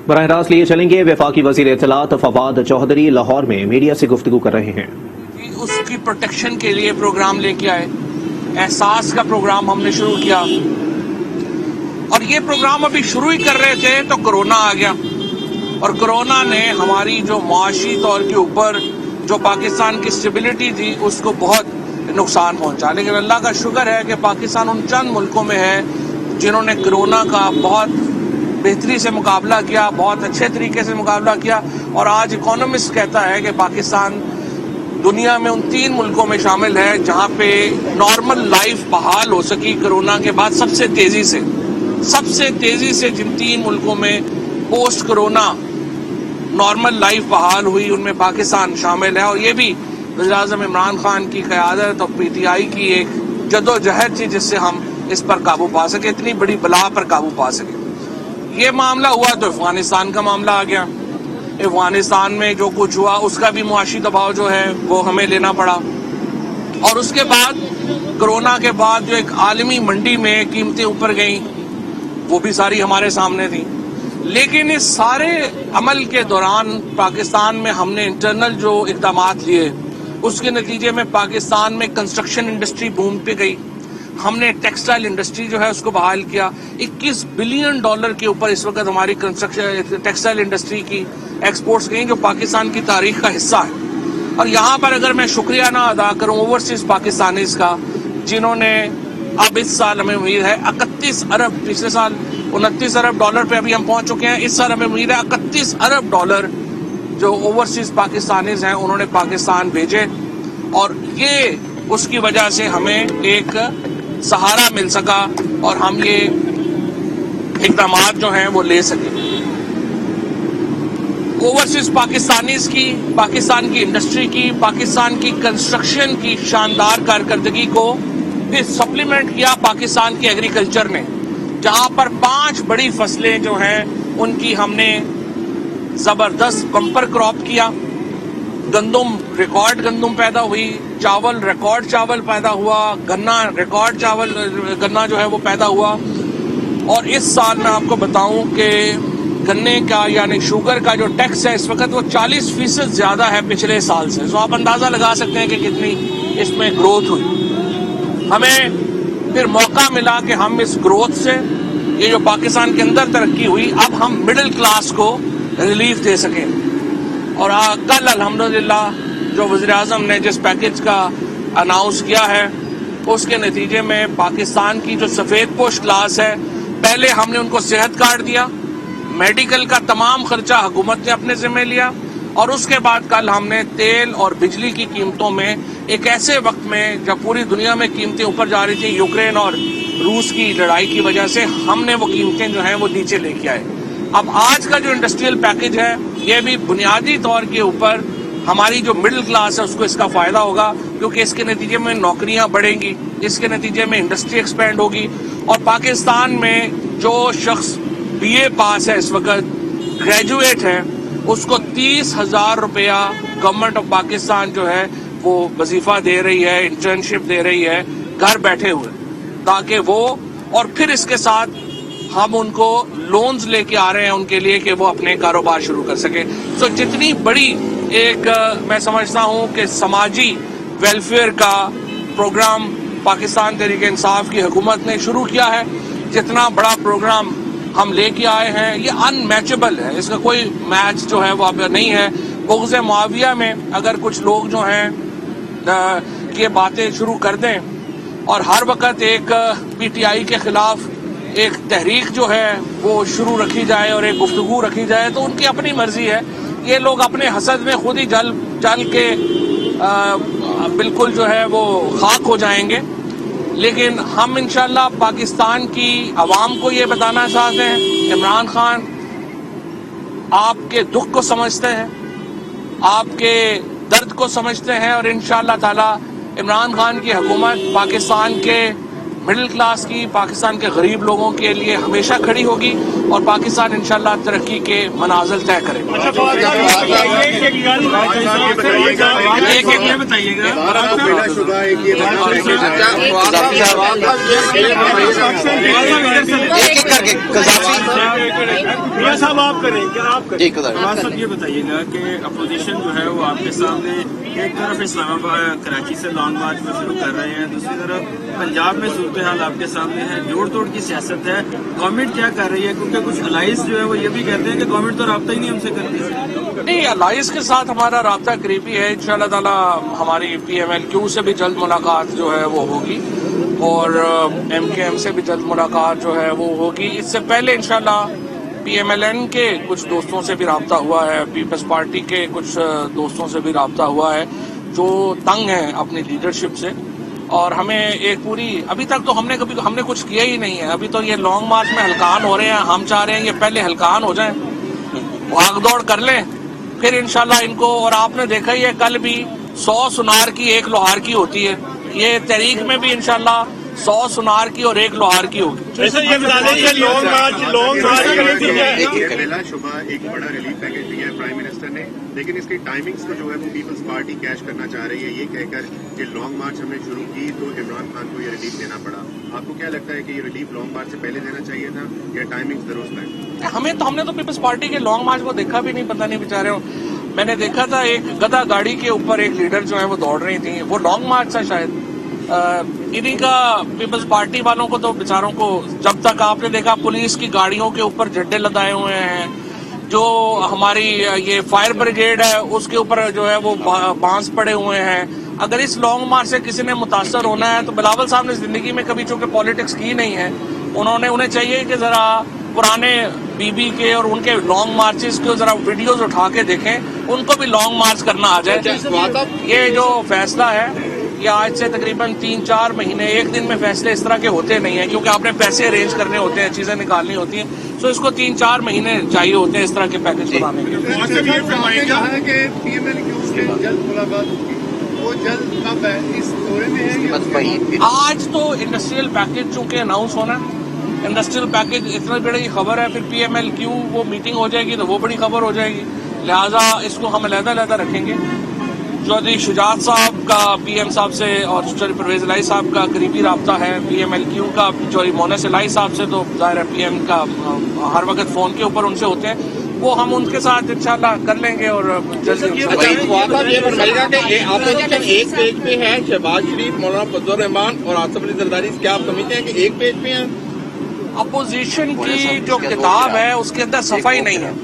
براہ راست لیے چلیں گے وفاقی وزیر اطلاعات فواد چوہدری لاہور میں میڈیا سے گفتگو کر رہے ہیں۔ اس کی پروٹیکشن کے لیے پروگرام لے کے آئے، احساس کا پروگرام ہم نے شروع کیا، اور یہ پروگرام ابھی شروع ہی کر رہے تھے تو کرونا آ گیا، اور کرونا نے ہماری جو معاشی طور کے اوپر جو پاکستان کی اسٹیبلٹی تھی اس کو بہت نقصان پہنچا۔ لیکن اللہ کا شکر ہے کہ پاکستان ان چند ملکوں میں ہے جنہوں نے کرونا کا بہت بہتری سے مقابلہ کیا، بہت اچھے طریقے سے مقابلہ کیا، اور آج اکانومسٹ کہتا ہے کہ پاکستان دنیا میں ان 3 ملکوں میں شامل ہے جہاں پہ نارمل لائف بحال ہو سکی کرونا کے بعد سب سے تیزی سے جن 3 ملکوں میں پوسٹ کرونا نارمل لائف بحال ہوئی ان میں پاکستان شامل ہے، اور یہ بھی وزیر اعظم عمران خان کی قیادت اور پی ٹی آئی کی ایک جدوجہد تھی جس سے ہم اس پر قابو پا سکے، اتنی بڑی بلا پر قابو پا سکے۔ یہ معاملہ ہوا تو افغانستان کا معاملہ آ گیا، افغانستان میں جو کچھ ہوا اس کا بھی معاشی دباؤ جو ہے وہ ہمیں لینا پڑا، اور اس کے بعد کرونا کے بعد جو ایک عالمی منڈی میں قیمتیں اوپر گئیں وہ بھی ساری ہمارے سامنے تھیں۔ لیکن اس سارے عمل کے دوران پاکستان میں ہم نے انٹرنل جو اقدامات لیے اس کے نتیجے میں پاکستان میں کنسٹرکشن انڈسٹری بوم پہ گئی، ہم نے ٹیکسٹائل انڈسٹری جو ہے اس کو بحال کیا، $21 بلین کے اوپر اس وقت ہماری کنسٹرکشن ٹیکسٹائل انڈسٹری کی ایکسپورٹس گئیں جو پاکستان کی تاریخ کا حصہ ہے۔ اور یہاں پر اگر میں شکریہ نہ ادا کروں اوورسیز پاکستانیز کا جنہوں نے اب اس سال ہمیں امید ہے 31 ارب، پچھلے سال $29 ارب پہ ابھی ہم پہنچ چکے ہیں، اس سال ہمیں امید ہے $31 ارب جو اوورسیز پاکستانیز ہیں انہوں نے پاکستان بھیجے، اور یہ اس کی وجہ سے ہمیں ایک سہارا مل سکا اور ہم یہ اقدامات جو ہیں وہ لے سکے۔ اوورسیز پاکستانیز کی، پاکستان کی انڈسٹری کی، پاکستان کی کنسٹرکشن کی شاندار کارکردگی کو پھر سپلیمنٹ کیا پاکستان کی ایگریکلچر نے، جہاں پر 5 بڑی فصلیں جو ہیں ان کی ہم نے زبردست بمپر کراپ کیا، گندم ریکارڈ گندم پیدا ہوئی، چاول ریکارڈ چاول پیدا ہوا، گنا ریکارڈ گنا جو ہے وہ پیدا ہوا، اور اس سال میں آپ کو بتاؤں کہ گنے کا یعنی شوگر کا جو ٹیکس ہے اس وقت وہ 40% زیادہ ہے پچھلے سال سے، تو آپ اندازہ لگا سکتے ہیں کہ کتنی اس میں گروتھ ہوئی۔ ہمیں پھر موقع ملا کہ ہم اس گروتھ سے یہ جو پاکستان کے اندر ترقی ہوئی اب ہم مڈل کلاس کو ریلیف دے سکیں، اور کل الحمدللہ جو وزیر اعظم نے جس پیکج کا اناؤنس کیا ہے اس کے نتیجے میں پاکستان کی جو سفید پوش کلاس ہے پہلے ہم نے ان کو صحت کارڈ دیا، میڈیکل کا تمام خرچہ حکومت نے اپنے ذمہ لیا، اور اس کے بعد کل ہم نے تیل اور بجلی کی قیمتوں میں ایک ایسے وقت میں جب پوری دنیا میں قیمتیں اوپر جا رہی تھیں یوکرین اور روس کی لڑائی کی وجہ سے، ہم نے وہ قیمتیں جو ہیں وہ نیچے لے کے آئے۔ اب آج کا جو انڈسٹریل پیکج ہے یہ بھی بنیادی طور کے اوپر ہماری جو مڈل کلاس ہے اس کو اس کا فائدہ ہوگا، کیونکہ اس کے نتیجے میں نوکریاں بڑھیں گی، اس کے نتیجے میں انڈسٹری ایکسپینڈ ہوگی، اور پاکستان میں جو شخص بی اے پاس ہے اس وقت گریجویٹ ہے اس کو $30,000 گورنمنٹ آف پاکستان جو ہے وہ وظیفہ دے رہی ہے، انٹرنشپ دے رہی ہے گھر بیٹھے ہوئے، تاکہ وہ، اور پھر اس کے ساتھ ہم ان کو لونز لے کے آ رہے ہیں ان کے لیے کہ وہ اپنے کاروبار شروع کر سکیں۔ سو جتنی بڑی ایک میں سمجھتا ہوں کہ سماجی ویلفیئر کا پروگرام پاکستان تحریک انصاف کی حکومت نے شروع کیا ہے، جتنا بڑا پروگرام ہم لے کے آئے ہیں یہ ان میچبل ہے، اس کا کوئی میچ جو ہے وہ اب نہیں ہے۔ بغض معاویہ میں اگر کچھ لوگ جو ہیں یہ باتیں شروع کر دیں اور ہر وقت ایک پی ٹی آئی کے خلاف ایک تحریک جو ہے وہ شروع رکھی جائے اور ایک گفتگو رکھی جائے تو ان کی اپنی مرضی ہے، یہ لوگ اپنے حسد میں خود ہی جل کے بالکل جو ہے وہ خاک ہو جائیں گے۔ لیکن ہم انشاءاللہ پاکستان کی عوام کو یہ بتانا چاہتے ہیں عمران خان آپ کے دکھ کو سمجھتے ہیں، آپ کے درد کو سمجھتے ہیں، اور انشاءاللہ تعالی عمران خان کی حکومت پاکستان کے मिडिल क्लास की, पाकिस्तान के गरीब लोगों के लिए हमेशा खड़ी होगी और पाकिस्तान इंशाल्लाह तरक्की के मनाजिल तय करेगा। साहब आप करें क्या आप करें साहब ये बताइएगा कि अपोजिशन जो है वो आपके सामने एक तरफ इस्लामाबाद कराची से लॉन्ग मार्च में शुरू कर रहे हैं, दूसरी तरफ पंजाब में सूरत हाल आपके सामने है, जोड़ तोड़ की सियासत है, गवर्नमेंट क्या कर रही है? क्योंकि कुछ अलाइज जो है वो ये भी कहते हैं कि गवर्नमेंट तो राब्ता ही नहीं हमसे करती। नहीं, अलाइज के साथ हमारा राब्ता करीबी है। इंशाल्लाह ताला हमारी PMLQ से भी जल्द मुलाकात जो है वो होगी और MKM से भी जल्द मुलाकात जो है वो होगी। इससे पहले इंशाल्लाह PMLN के कुछ दोस्तों से भी राब्ता हुआ है, पीपल्स पार्टी के कुछ दोस्तों से भी राब्ता हुआ है जो तंग हैं अपनी लीडरशिप से, और हमें एक पूरी, अभी तक तो हमने कुछ किया ही नहीं है। अभी तो ये लॉन्ग मार्च में हलकान हो रहे हैं, हम चाह रहे हैं ये पहले हलकान हो जाएं, भाग दौड़ कर लें, फिर इंशाल्लाह इनको। और आपने देखा ही है कल भी 100 सुनार की 1 लोहार की होती है, ये तहरीक में भी इंशाल्लाह 100 सुनार की और 1 लोहार की होगी। पहला शुबा एक बड़ा रिलीफ पैकेज दिया है प्राइम मिनिस्टर ने, लेकिन इसकी टाइमिंग्स को जो है वो पीपल्स पार्टी कैश करना चाह रही है, ये कहकर कि लॉन्ग मार्च हमने शुरू की तो इमरान खान को ये रिलीफ देना पड़ा। आपको क्या लगता है कि ये रिलीफ लॉन्ग मार्च से पहले देना चाहिए था या टाइमिंग्स दुरुस्त है? हमने तो पीपल्स पार्टी के लॉन्ग मार्च को देखा भी नहीं, पता नहीं बेचारे। मैंने देखा था एक गधा गाड़ी के ऊपर एक लीडर जो है वो दौड़ रही थी, वो लॉन्ग मार्च था शायद। इन्हीं का पीपल्स पार्टी वालों को तो बेचारों को, जब तक आपने देखा पुलिस की गाड़ियों के ऊपर झंडे लगाए हुए हैं, जो हमारी ये फायर ब्रिगेड है उसके ऊपर जो है वो बांस पड़े हुए हैं। अगर इस लॉन्ग मार्च से किसी ने मुतासर होना है तो बिलावल साहब ने जिंदगी में कभी चूंकि पॉलिटिक्स की नहीं है, उन्हें चाहिए कि जरा पुराने बीबी के और उनके लॉन्ग मार्चेस के जरा वीडियोज उठा के देखें, उनको भी लॉन्ग मार्च करना आ जाए। ये जो फैसला है ये आज से तकरीबन 3-4 महीने, एक दिन में फैसले इस तरह के होते नहीं है, क्योंकि आपने पैसे अरेंज करने होते हैं, चीजें निकालनी होती हैं, तो इसको 3-4 महीने चाहिए होते हैं इस तरह के पैकेज बनाने के लिए। आज तो इंडस्ट्रियल पैकेज चूंकि अनाउंस होना है, इंडस्ट्रियल पैकेज इतना बड़ी खबर है, फिर PMLQ वो मीटिंग हो जाएगी तो वो बड़ी खबर हो जाएगी, लिहाजा इसको हम अलग-अलग रखेंगे। चौधरी शुजात साहब का PM साहब से और चौधरी परवेज इलाही साहब का करीबी राब्ता है, PMLQ का चौधरी मोनस इलाही साहब से तो ज़ाहिर है PM का हर वक्त फ़ोन के ऊपर उनसे होते हैं, वो हम उनके साथ इंशाल्लाह कर लेंगे। और जल्दी ये बताइएगा कि अपोजिशन एक पेज पे है, शहबाज शरीफ, मौलाना फजल रहमान और आसिफ अली जरदारी, क्या आप समझते हैं कि एक पेज पे हैं? अपोजिशन की जो किताब है उसके अंदर सफाई नहीं है,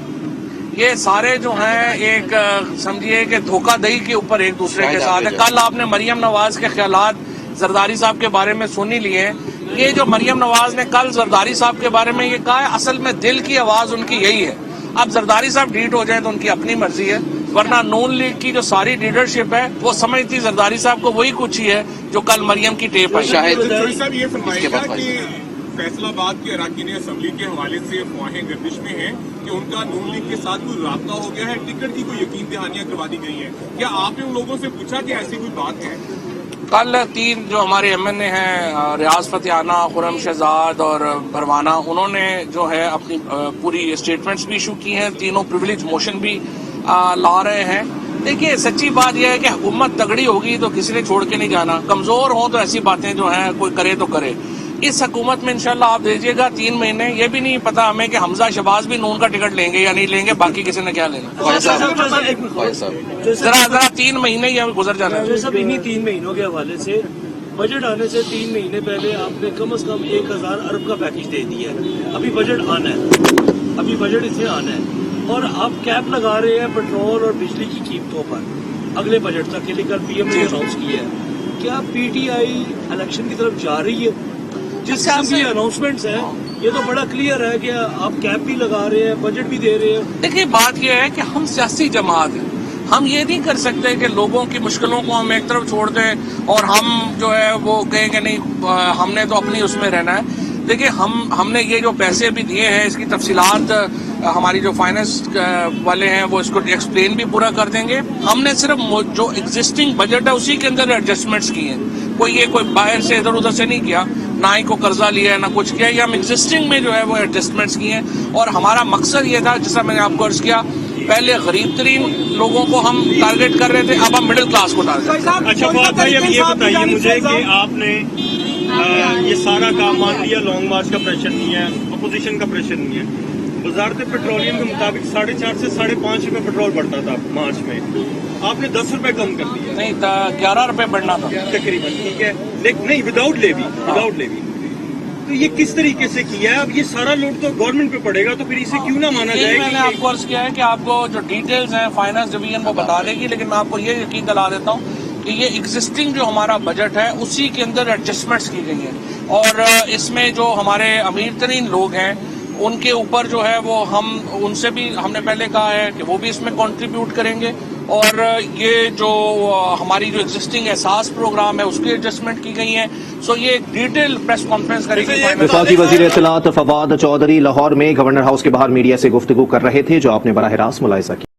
ये सारे जो हैं एक समझिए कि धोखाधड़ी के ऊपर एक दूसरे के साथ है। कल आपने मरियम नवाज के ख्यालात जरदारी साहब के बारे में सुन ही लिए हैं। ये जो मरियम नवाज ने कल जरदारी साहब के बारे में ये कहा है, असल में दिल की आवाज उनकी यही है। अब जरदारी साहब डिलीट हो जाए तो उनकी अपनी मर्जी है, वरना नून लीग की जो सारी लीडरशिप है वो समझती जरदारी साहब को वही कुछ ही है जो कल मरियम की टेप आई। फैसलाबाद के अराकीन असम्बली के हवाले से अफवाहें गर्दिश में हैं कि उनका नून लीग के साथ कोई राब्ता हो गया है, टिकट की कोई यकीन दहानियां करवा दी गई हैं। क्या आपने उन लोगों से पूछा कि ऐसी कोई बात है? कल 3 जो हमारे MNA हैं, रियाज फतेहाना, खुरम शहजाद और भरवाना, उन्होंने जो है अपनी पूरी स्टेटमेंट्स भी इशू की हैं, तीनों प्रिविलेज मोशन भी ला रहे हैं। देखिए, सच्ची बात यह है कि हुकूमत तगड़ी होगी तो किसी ने छोड़ के नहीं जाना, कमजोर हो तो ऐसी बातें जो हैं कोई करे तो करे। इस हुकूमत में इंशाल्लाह आप दीजिएगा 3 महीने, ये भी नहीं पता हमें कि हमजा शहबाज भी नून का टिकट लेंगे या नहीं लेंगे, बाकी किसी ने क्या लेना। जरा 3 महीने ही गुजर जाना है। सब इन्हीं 3 महीनों के हवाले से बजट आने से 3 महीने पहले आपने कम से कम 1000 अरब का पैकेज दे दिया है। अभी बजट आना है, अभी बजट इसमें आना है, और आप कैप लगा रहे हैं पेट्रोल और बिजली की कीमतों पर अगले बजट तक के लिए। कल PM ने अनाउंस किया है। क्या PTI इलेक्शन की तरफ जा रही है? जिस किस्म की अनाउंसमेंट्स हैं, ये तो बड़ा क्लियर है कि आप कैप भी लगा रहे हैं, बजट भी दे रहे हैं। देखिए, बात यह है कि हम सियासी जमात हैं, हम ये नहीं कर सकते कि लोगों की मुश्किलों को हम एक तरफ छोड़ दें और हम जो है वो कहें कि नहीं हमने तो अपनी उसमें रहना है। देखिए, हमने ये जो पैसे भी दिए हैं इसकी तफसीलात हमारी जो फाइनेंस वाले हैं वो इसको एक्सप्लेन भी पूरा कर देंगे। हमने सिर्फ जो एग्जिस्टिंग बजट है उसी के अंदर एडजस्टमेंट्स किए हैं, कोई बाहर से इधर उधर से नहीं किया। ना ही को कर्जा लिया है, ना कुछ किया है। ये हम एग्जिस्टिंग में जो है वो एडजस्टमेंट्स किए हैं और हमारा मकसद ये था, जैसा मैंने आपको अर्ज किया, पहले गरीब तरीन लोगों को हम टारगेट कर रहे थे, अब हम मिडिल क्लास को टारगेट। अच्छा फवाद भाई, अब ये बताइए मुझे कि आपने ये सारा काम मान लिया, लॉन्ग मार्च का प्रेशर नहीं है, अपोजिशन का प्रेशर नहीं है, वजारत पेट्रोलियम के मुताबिक 4.5 से 5.5 रुपए पेट्रोल बढ़ता था मार्च में, आपने 10 रुपए कम कर दिया। नहीं, 11 रुपए बढ़ना था तकरीबन, ठीक है, लेकिन नहीं विदाउट लेवी। तो ये किस तरीके से किया है? अब ये सारा लोड तो गवर्नमेंट पे पड़ेगा, तो फिर इसे क्यों ना माना जाए? मैंने आपको अर्ज किया है कि आपको जो डिटेल्स हैं फाइनेंस डिवीजन वो बता देगी, लेकिन मैं आपको ये यकीन दिला देता हूँ कि ये एग्जिस्टिंग जो हमारा बजट है उसी के अंदर एडजस्टमेंट्स की गई हैं और इसमें जो हमारे अमीर तरीन लोग हैं उनके ऊपर जो है वो हम उनसे भी हमने पहले कहा है कि वो भी इसमें कंट्रीब्यूट करेंगे और ये जो हमारी जो एग्जिस्टिंग एहसास प्रोग्राम है उसकी एडजस्टमेंट की गई है। सो ये एक डिटेल प्रेस कॉन्फ्रेंस करेगी। वफाकी वजीर इत्तलात फवाद चौधरी लाहौर में गवर्नर हाउस के बाहर मीडिया से गुफ्तगू कर रहे थे, जो आपने बराह रास्त मुलाहिजा किया।